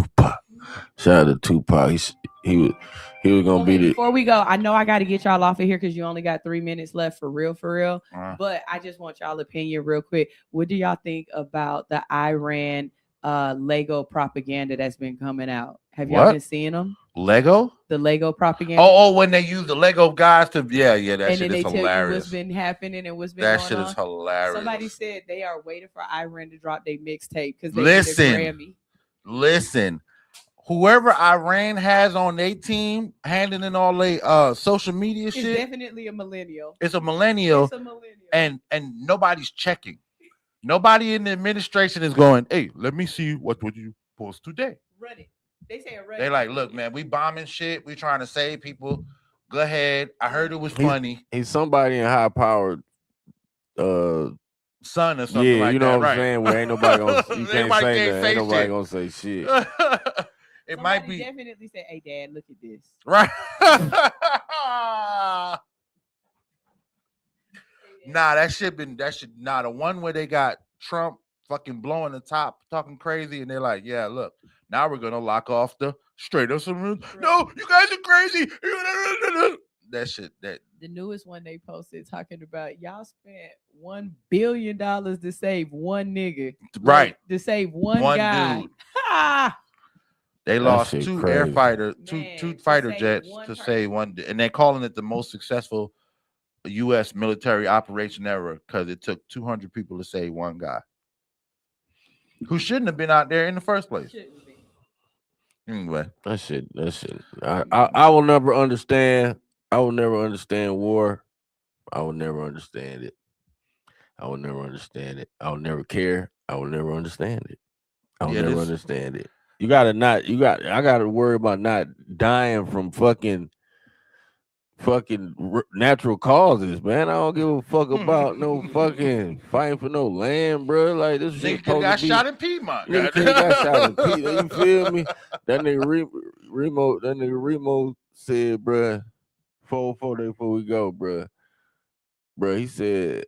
Shout out to Tupac. He was gonna be the. Before we go, I know I got to get y'all off of here because you only got 3 minutes left for real. But I just want y'all opinion real quick. What do y'all think about the Iran Lego propaganda that's been coming out? Have y'all been seeing them? Lego? the Lego propaganda. Oh, when they use the Lego guys to, yeah, that and shit then is they tell you hilarious. what's been happening and what's been That going shit on. is hilarious. Somebody said they are waiting for Iran to drop their mixtape because they Listen. need a Grammy. Listen, whoever Iran has on their team handling all their social media It's shit, definitely a millennial. it's a millennial, It's a millennial. and nobody's checking. Nobody in the administration is going, hey, let me see what would you post today. Run it. They say run They it. like, look, man, we bombing shit. We trying to save people. Go ahead. I heard it was funny. He's somebody in high powered son or something yeah, like you know that, what right? I'm saying? Where ain't nobody gonna you can't Everybody say can't nothing. say Ain't nobody shit. gonna say shit. It Somebody might be definitely say, hey dad, look at this. right. Nah, that shit the one where they got Trump fucking blowing the top, talking crazy, and they're like, yeah, look, now we're gonna lock off the straight up some rules. No, you guys are crazy. That shit, that The newest one they posted talking about y'all spent $1 billion to save one nigga. right. Like, to save one guy. Dude. Ha! They That lost shit two crazy. two fighter jets to save one, and they're calling it the most successful U.S. military operation ever because it took 200 people to save one guy who shouldn't have been out there in the first place. Anyway, that shit. I will never understand. I will never understand war. I will never understand it. I will never understand it. I will never care. I will never understand it. I will never understand it. I gotta worry about not dying from fucking natural causes, man. I don't give a fuck about no fucking fighting for no land, bro. Like this shit nigga got shot in Piedmont. Nigga got shot in Piedmont. You feel me? That nigga Remo said, bro, before we go, bro. Bro, he said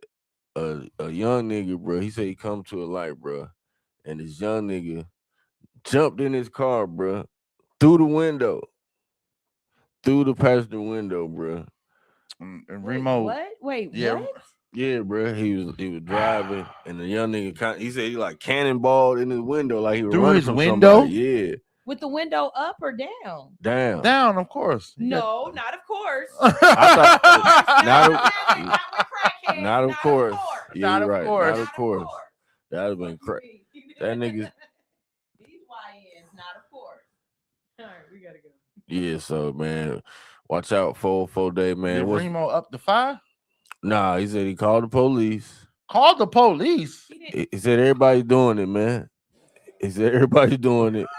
a young nigga, bro. He said he come to a light, bro, and this young nigga jumped in his car, bro, through the window. Through the passenger window, bro. And Remo, what? Wait, yeah, what? Yeah, bro. He was driving, and the young nigga he said he like cannonballed in his window, like he was through running his from window. Somebody. Yeah, With the window up or down? down, of course. No, not of course. Not of course. Yeah, Not you're of right. course. Not of course. That would have been crazy. That nigga. These YNs, not of course. All right, we gotta go. Yeah, so man, watch out, 4 day, man. Did Remo up the fire? Nah, he said he called the police. Called the police. He said everybody's doing it, man. He said everybody's doing it. He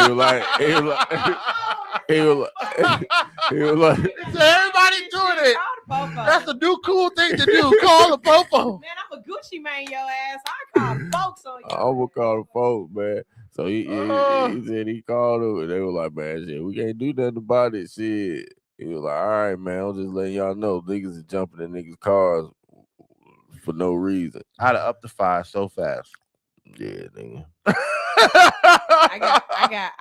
was like, so everybody doing it. That's a new cool thing to do. Call the popo. Man, I'm a Gucci man, your ass. I call folks on you. I will call the folks, man. So he said he called them, and they were like, man, shit, we can't do nothing about it. Shit. He was like, all right, man, I'm just letting y'all know niggas is jumping in niggas' cars for no reason. I'd have upped the fire so fast. Yeah, nigga.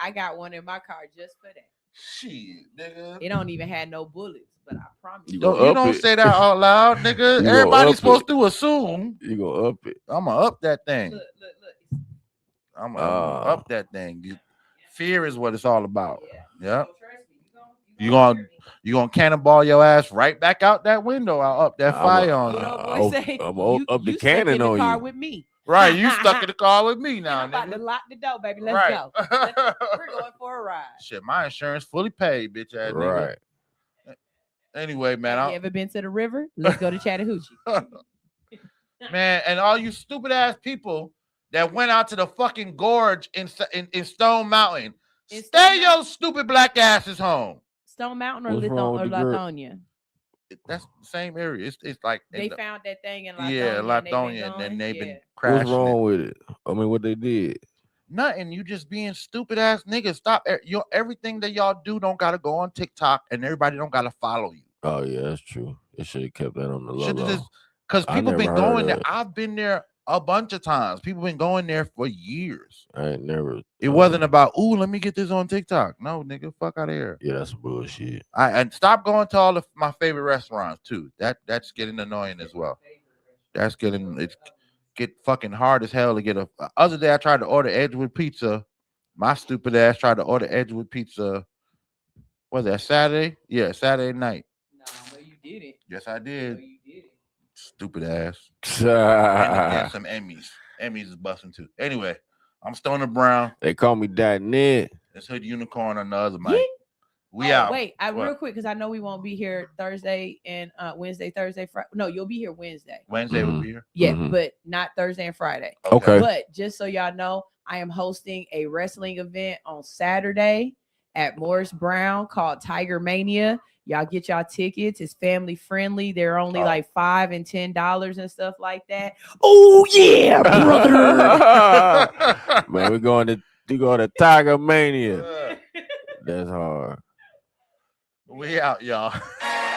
I got one in my car just for that. Shit, nigga. It don't even have no bullets, but I promise you don't say that out loud, nigga. Everybody's supposed to assume. You gonna up it. I'm gonna up that thing. Look. I'm gonna up that thing. Fear is what it's all about. Yeah. You gonna cannonball your ass right back out that window. I'll up that fire on you. I'm gonna up the cannon on car you. With me. Right, you stuck in the car with me now, I'm about nigga. to lock the door, baby. Let's go. We're going for a ride. Shit, my insurance fully paid, bitch ass nigga. Right. Anyway, man. Have you ever been to the river? Let's go to Chattahoochee. Man, and all you stupid ass people that went out to the fucking gorge in Stone Mountain, stay your stupid black asses home. Stone Mountain or Lithonia? That's the same area. It's like they found that thing in Lithonia. Yeah, Lithonia, and then they've been crashing. What's wrong with it? I mean, what they did? Nothing. You just being stupid ass niggas. Stop. Everything that y'all do don't gotta go on TikTok, and everybody don't gotta follow you. Oh yeah, that's true. It should have kept that on the low. Because people been going there. I've been there a bunch of times. People been going there for years. I ain't never. It wasn't about, ooh, let me get this on TikTok. No, nigga, fuck out of here. Yeah, that's bullshit. And stop going to all of my favorite restaurants too. That's getting annoying as well. That's get fucking hard as hell to get a. Other day I tried to order Edgewood pizza My stupid ass tried to order Edgewood pizza. Was that Saturday? Yeah, Saturday night. No, but you did it. Yes, I did. No, you did it. Stupid ass. And some Emmys. Emmys is busting too. Anyway, I'm Stoner Brown. They call me .net. It's Hood Unicorn on the other mic. We out. Wait, real quick, because I know we won't be here Thursday and Wednesday, Thursday, Friday. No, you'll be here Wednesday. Wednesday will be here. Yeah, but not Thursday and Friday. Okay. But just so y'all know, I am hosting a wrestling event on Saturday at Morris Brown called Tiger Mania. Y'all get y'all tickets. It's family friendly. They're only like $5 and $10 and stuff like that. Oh yeah, brother. Man, we're going to Tiger Mania. That's hard. We out, y'all.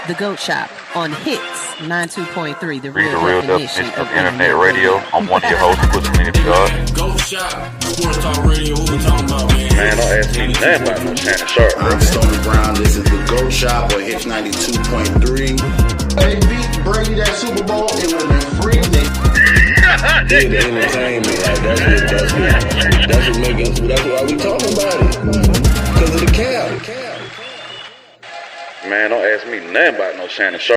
The Goat Shop on Hits 92.3. The Read real, the real definition definition of internet radio. I'm one of your hosts, Pussy God. Go shop. Sports Talk Radio. What we talking about, man? Man, don't ask me nothing about no Shannon Sharp, bro. I'm Stoner Brown. This is the Go Shop on Hits 92.3. Hey, beat Brady that Super Bowl. It would have been free. Yeah, the entertainment. Like that's what making. That's why we talking about it. Because of the cap. Man, don't ask me nothing about no Shannon Sharp.